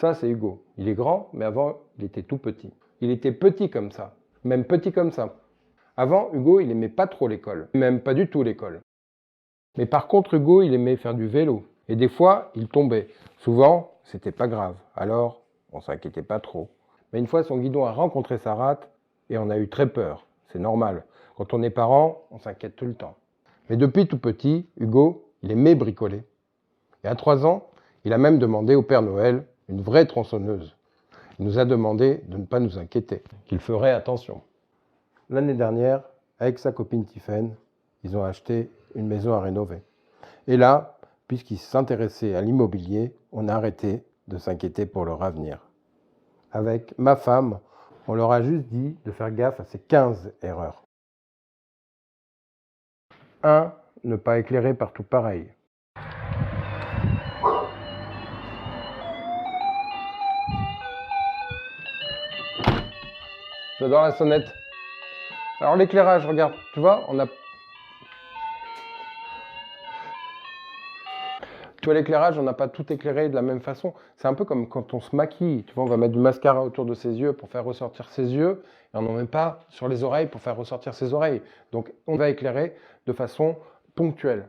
Ça, c'est Hugo. Il est grand, mais avant, il était tout petit. Il était petit comme ça, même petit comme ça. Avant, Hugo, il aimait pas trop l'école, même pas du tout l'école. Mais par contre, Hugo, il aimait faire du vélo. Et des fois, il tombait. Souvent, c'était pas grave. Alors, on s'inquiétait pas trop. Mais une fois, son guidon a rencontré sa rate et on a eu très peur. C'est normal. Quand on est parent, on s'inquiète tout le temps. Mais depuis tout petit, Hugo, il aimait bricoler. Et à 3 ans, il a même demandé au Père Noël une vraie tronçonneuse. Il nous a demandé de ne pas nous inquiéter, qu'il ferait attention. L'année dernière, avec sa copine Tiffaine, ils ont acheté une maison à rénover. Et là, puisqu'ils s'intéressaient à l'immobilier, on a arrêté de s'inquiéter pour leur avenir. Avec ma femme, on leur a juste dit de faire gaffe à ces 15 erreurs. 1. Ne pas éclairer partout pareil. J'adore la sonnette. Alors l'éclairage, regarde, tu vois, Tu vois, l'éclairage, on n'a pas tout éclairé de la même façon. C'est un peu comme quand on se maquille. Tu vois, on va mettre du mascara autour de ses yeux pour faire ressortir ses yeux, et on n'en met pas sur les oreilles pour faire ressortir ses oreilles. Donc, on va éclairer de façon ponctuelle.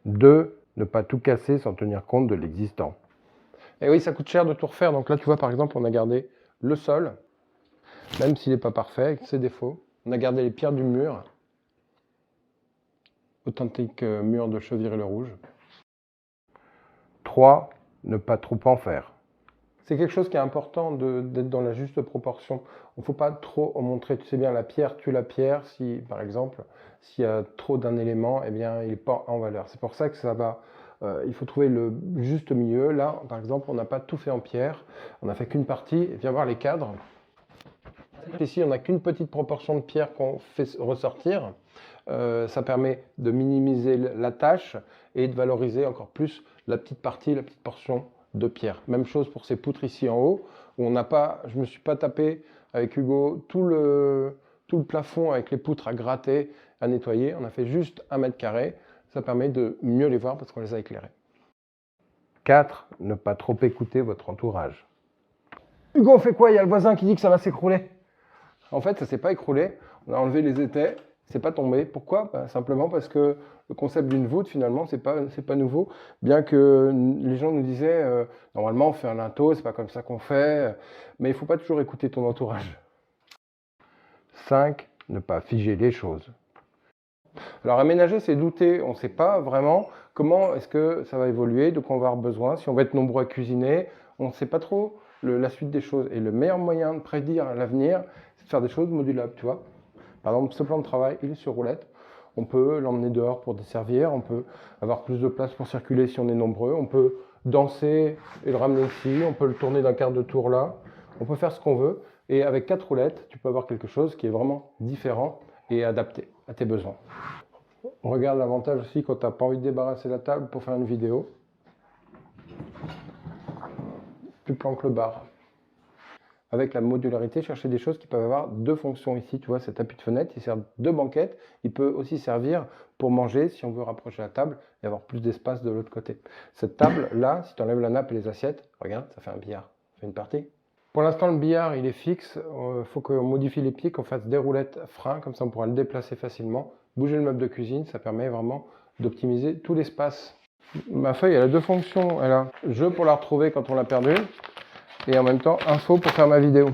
2. Ne pas tout casser sans tenir compte de l'existant. Et oui, ça coûte cher de tout refaire. Donc là, tu vois, par exemple, on a gardé le sol, même s'il n'est pas parfait, avec ses défauts. On a gardé les pierres du mur, authentique mur de Cheviré-le-Rouge. 3. Ne pas trop en faire. C'est quelque chose qui est important d'être dans la juste proportion. Il ne faut pas trop en montrer. Tu sais bien, la pierre tue la pierre. Si, par exemple, s'il y a trop d'un élément, eh bien, il n'est pas en valeur. C'est pour ça que ça va. Il faut trouver le juste milieu. Là, par exemple, on n'a pas tout fait en pierre. On n'a fait qu'une partie. Viens voir les cadres. Ici, on n'a qu'une petite proportion de pierre qu'on fait ressortir. Ça permet de minimiser la tâche et de valoriser encore plus la petite partie, la petite portion de pierre. Même chose pour ces poutres ici en haut, où on n'a pas, je ne me suis pas tapé avec Hugo tout le plafond avec les poutres à gratter, à nettoyer. On a fait juste 1 mètre carré. Ça permet de mieux les voir parce qu'on les a éclairés. 4. Ne pas trop écouter votre entourage. Hugo, on fait quoi? Il y a le voisin qui dit que ça va s'écrouler. En fait, ça ne s'est pas écroulé. On a enlevé les étais. C'est pas tombé. Pourquoi? Simplement parce que le concept d'une voûte, finalement, c'est pas nouveau. Bien que les gens nous disaient, normalement, on fait un linteau, c'est pas comme ça qu'on fait. Mais il ne faut pas toujours écouter ton entourage. 5. Ne pas figer les choses. Alors, aménager, c'est douter. On ne sait pas vraiment comment est-ce que ça va évoluer, de quoi on va avoir besoin, si on va être nombreux à cuisiner. On ne sait pas trop la suite des choses. Et le meilleur moyen de prédire l'avenir, c'est de faire des choses modulables, tu vois. Par exemple, ce plan de travail, il est sur roulette. On peut l'emmener dehors pour desservir, on peut avoir plus de place pour circuler si on est nombreux, on peut danser et le ramener ici, on peut le tourner d'un quart de tour là, on peut faire ce qu'on veut. Et avec 4 roulettes, tu peux avoir quelque chose qui est vraiment différent et adapté à tes besoins. On regarde l'avantage aussi quand tu n'as pas envie de débarrasser la table pour faire une vidéo. Tu planques le bar. Avec la modularité, chercher des choses qui peuvent avoir 2 fonctions ici. Tu vois, cet tapis de fenêtre, il sert de banquette. Il peut aussi servir pour manger si on veut rapprocher la table et avoir plus d'espace de l'autre côté. Cette table-là, si tu enlèves la nappe et les assiettes, regarde, ça fait un billard. Ça fait une partie. Pour l'instant, le billard, il est fixe. Il faut qu'on modifie les pieds, qu'on fasse des roulettes freins. Comme ça, on pourra le déplacer facilement. Bouger le meuble de cuisine, ça permet vraiment d'optimiser tout l'espace. Ma feuille, elle a 2 fonctions. Elle a jeu pour la retrouver quand on l'a perdue. Et en même temps, info pour faire ma vidéo.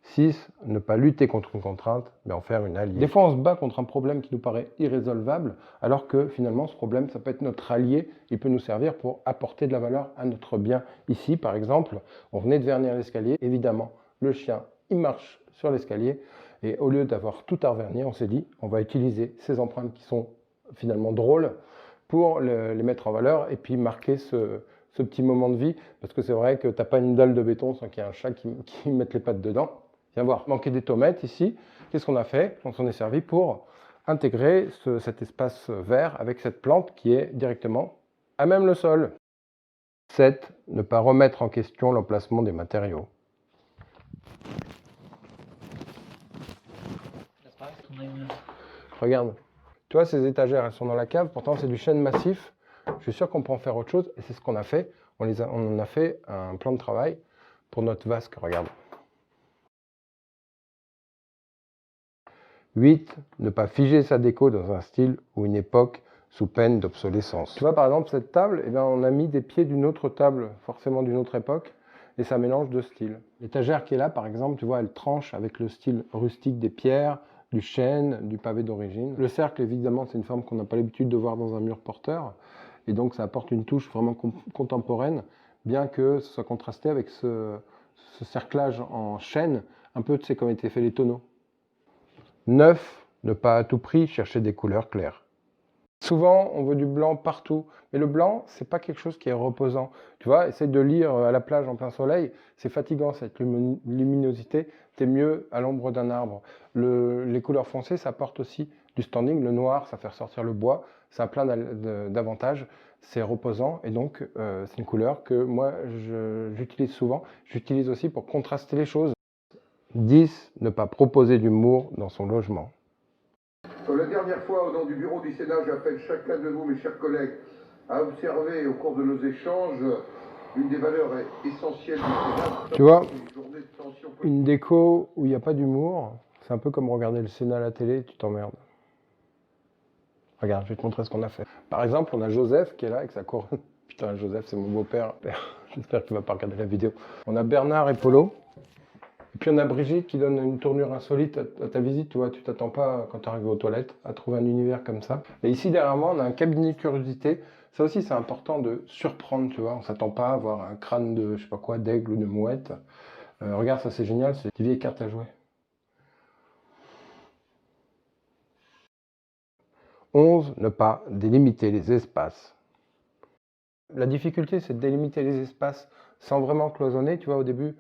6. Ne pas lutter contre une contrainte, mais en faire une alliée. Des fois, on se bat contre un problème qui nous paraît irrésolvable, alors que finalement, ce problème, ça peut être notre allié. Il peut nous servir pour apporter de la valeur à notre bien. Ici, par exemple, on venait de vernir l'escalier. Évidemment, le chien, il marche sur l'escalier. Et au lieu d'avoir tout à revernir, on s'est dit, on va utiliser ces empreintes qui sont finalement drôles pour les mettre en valeur et puis marquer ce petit moment de vie, parce que c'est vrai que tu n'as pas une dalle de béton sans qu'il y ait un chat qui mette les pattes dedans. Viens voir, manquer des tomates ici, qu'est-ce qu'on a fait? On s'en est servi pour intégrer cet espace vert avec cette plante qui est directement à même le sol. 7. Ne pas remettre en question l'emplacement des matériaux. Regarde, tu vois ces étagères, elles sont dans la cave, pourtant c'est du chêne massif. je suis sûr qu'on peut en faire autre chose, et c'est ce qu'on a fait. On en a fait un plan de travail pour notre vasque, regarde. 8. Ne pas figer sa déco dans un style ou une époque sous peine d'obsolescence. Tu vois, par exemple, cette table, eh bien, on a mis des pieds d'une autre table, forcément d'une autre époque, et ça mélange deux styles. L'étagère qui est là, par exemple, tu vois, elle tranche avec le style rustique des pierres, du chêne, du pavé d'origine. Le cercle, évidemment, c'est une forme qu'on n'a pas l'habitude de voir dans un mur porteur, et donc ça apporte une touche vraiment contemporaine, bien que ce soit contrasté avec ce cerclage en chêne, un peu, tu sais, comme étaient faits les tonneaux. 9. Ne pas à tout prix chercher des couleurs claires. Souvent, on veut du blanc partout, mais le blanc, c'est pas quelque chose qui est reposant. Tu vois, essaye de lire à la plage en plein soleil, c'est fatigant cette luminosité, t'es mieux à l'ombre d'un arbre. Les couleurs foncées, ça apporte aussi du standing, le noir, ça fait ressortir le bois, ça a plein d'avantages, c'est reposant, et donc c'est une couleur que moi, j'utilise souvent. J'utilise aussi pour contraster les choses. 10. Ne pas proposer d'humour dans son logement. La dernière fois, au nom du bureau du Sénat, j'appelle chacun de vous, mes chers collègues, à observer au cours de nos échanges une des valeurs essentielles du Sénat. Tu vois, une déco où il n'y a pas d'humour, c'est un peu comme regarder le Sénat à la télé, tu t'emmerdes. Regarde, je vais te montrer ce qu'on a fait. Par exemple, on a Joseph qui est là avec sa couronne. Putain, Joseph, c'est mon beau-père. J'espère qu'il ne va pas regarder la vidéo. On a Bernard et Polo. Et puis on a Brigitte qui donne une tournure insolite à ta visite, tu vois, tu t'attends pas quand tu arrives aux toilettes à trouver un univers comme ça. Et ici derrière moi, on a un cabinet de curiosité. Ça aussi, c'est important de surprendre, tu vois. On s'attend pas à avoir un crâne de, je sais pas quoi, d'aigle ou de mouette. Regarde, ça c'est génial, c'est des vieilles cartes à jouer. 11. Ne pas délimiter les espaces. La difficulté, c'est de délimiter les espaces sans vraiment cloisonner. Tu vois, au début,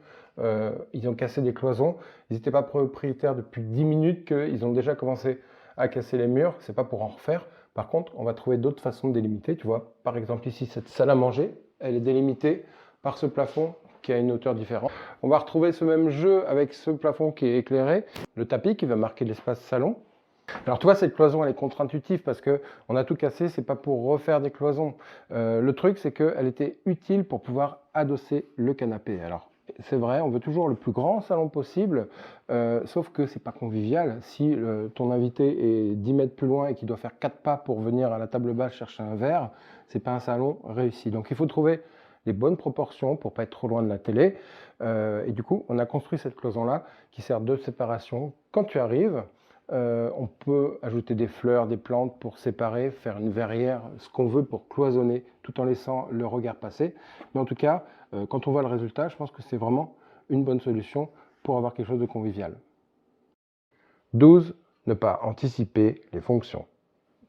ils ont cassé des cloisons. Ils n'étaient pas propriétaires depuis 10 minutes qu'ils ont déjà commencé à casser les murs. C'est pas pour en refaire. Par contre, on va trouver d'autres façons de délimiter. Tu vois, par exemple, ici, cette salle à manger, elle est délimitée par ce plafond qui a une hauteur différente. On va retrouver ce même jeu avec ce plafond qui est éclairé. Le tapis qui va marquer l'espace salon. Alors tu vois, cette cloison, elle est contre-intuitive parce qu'on a tout cassé, c'est pas pour refaire des cloisons. Le truc, c'est qu'elle était utile pour pouvoir adosser le canapé. Alors, c'est vrai, on veut toujours le plus grand salon possible, sauf que c'est pas convivial. Si ton invité est 10 mètres plus loin et qu'il doit faire 4 pas pour venir à la table basse chercher un verre, c'est pas un salon réussi. Donc il faut trouver les bonnes proportions pour pas être trop loin de la télé. Et du coup, on a construit cette cloison-là qui sert de séparation. Quand tu arrives, on peut ajouter des fleurs, des plantes pour séparer, faire une verrière, ce qu'on veut pour cloisonner, tout en laissant le regard passer. Mais en tout cas, quand on voit le résultat, je pense que c'est vraiment une bonne solution pour avoir quelque chose de convivial. 12. Ne pas anticiper les fonctions.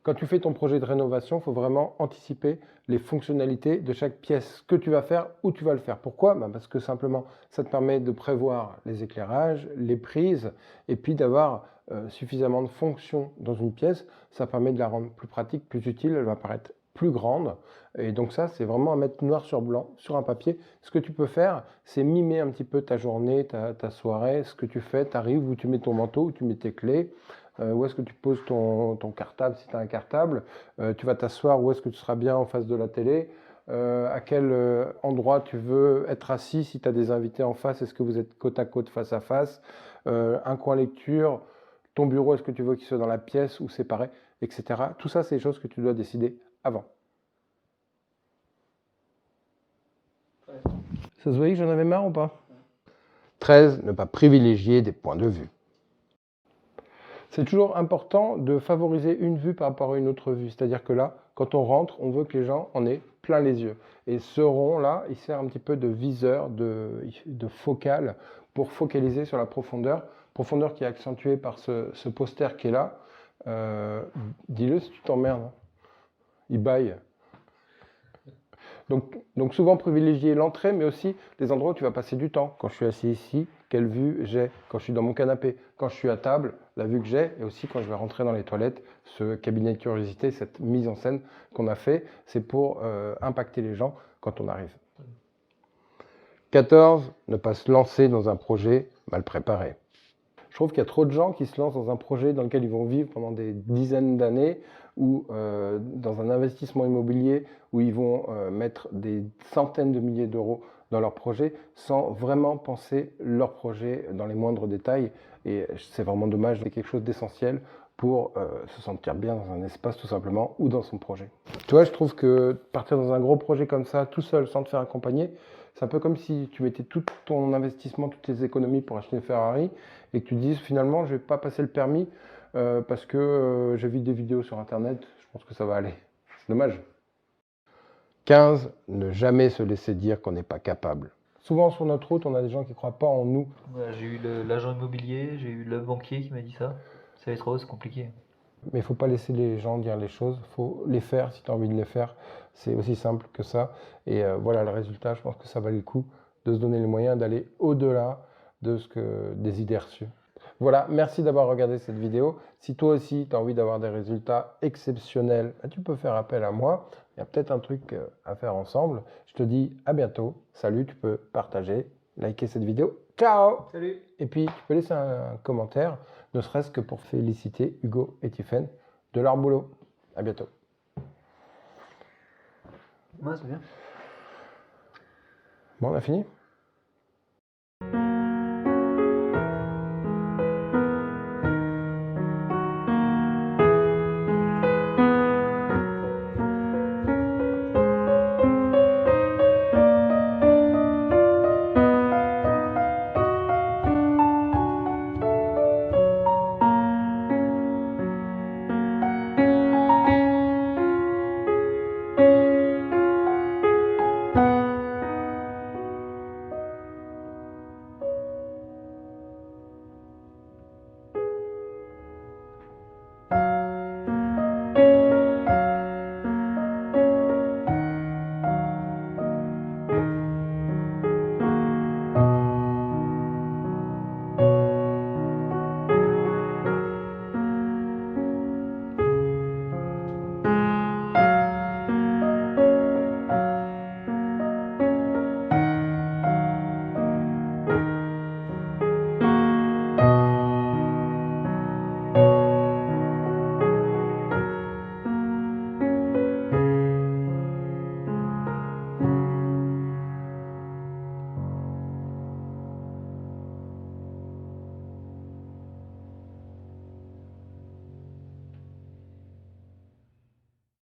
Quand tu fais ton projet de rénovation, il faut vraiment anticiper les fonctionnalités de chaque pièce, ce que tu vas faire, où tu vas le faire. Pourquoi? Parce que simplement, ça te permet de prévoir les éclairages, les prises, et puis d'avoir suffisamment de fonctions dans une pièce. Ça permet de la rendre plus pratique, plus utile, elle va paraître plus grande. Et donc ça, c'est vraiment à mettre noir sur blanc, sur un papier. Ce que tu peux faire, c'est mimer un petit peu ta journée, ta soirée, ce que tu fais, tu arrives, où tu mets ton manteau, où tu mets tes clés. Où est-ce que tu poses ton cartable si tu as un cartable, tu vas t'asseoir, où est-ce que tu seras bien en face de la télé, à quel endroit tu veux être assis si tu as des invités en face, est-ce que vous êtes côte à côte, face à face, un coin lecture, ton bureau, est-ce que tu veux qu'il soit dans la pièce ou séparé, etc. Tout ça, c'est des choses que tu dois décider avant. Ça se voyait que j'en avais marre ou pas? 13. Ne pas privilégier des points de vue. C'est toujours important de favoriser une vue par rapport à une autre vue. C'est-à-dire que là, quand on rentre, on veut que les gens en aient plein les yeux. Et ce rond-là, il sert un petit peu de viseur, de focale, pour focaliser sur la profondeur. Profondeur qui est accentuée par ce poster qui est là. Dis-le si tu t'emmerdes. Il baille. Donc souvent privilégier l'entrée, mais aussi les endroits où tu vas passer du temps. Quand je suis assis ici, quelle vue j'ai? Quand je suis dans mon canapé, quand je suis à table, la vue que j'ai, et aussi quand je vais rentrer dans les toilettes, ce cabinet de curiosité, cette mise en scène qu'on a fait, c'est pour impacter les gens quand on arrive. 14. Ne pas se lancer dans un projet mal préparé. Je trouve qu'il y a trop de gens qui se lancent dans un projet dans lequel ils vont vivre pendant des dizaines d'années, ou dans un investissement immobilier où ils vont mettre des centaines de milliers d'euros dans leur projet sans vraiment penser leur projet dans les moindres détails. Et c'est vraiment dommage, c'est quelque chose d'essentiel pour se sentir bien dans un espace tout simplement ou dans son projet. Tu vois, je trouve que partir dans un gros projet comme ça, tout seul, sans te faire accompagner, c'est un peu comme si tu mettais tout ton investissement, toutes tes économies pour acheter une Ferrari et que tu te dises finalement je vais pas passer le permis parce que j'ai vu des vidéos sur internet, je pense que ça va aller. C'est dommage. 15. Ne jamais se laisser dire qu'on n'est pas capable. Souvent sur notre route, on a des gens qui ne croient pas en nous. Ouais, j'ai eu l'agent immobilier, j'ai eu le banquier qui m'a dit ça. Ça va être trop, c'est compliqué. Mais il ne faut pas laisser les gens dire les choses, il faut les faire si tu as envie de les faire. C'est aussi simple que ça. Et voilà le résultat, je pense que ça valait le coup de se donner les moyens d'aller au-delà des idées reçues. Voilà, merci d'avoir regardé cette vidéo. Si toi aussi tu as envie d'avoir des résultats exceptionnels, tu peux faire appel à moi. Il y a peut-être un truc à faire ensemble. Je te dis à bientôt. Salut, tu peux partager, liker cette vidéo. Ciao! Salut! Et puis, tu peux laisser un commentaire, ne serait-ce que pour féliciter Hugo et Tiffaine de leur boulot. À bientôt. Moi, c'est bien. Bon, on a fini?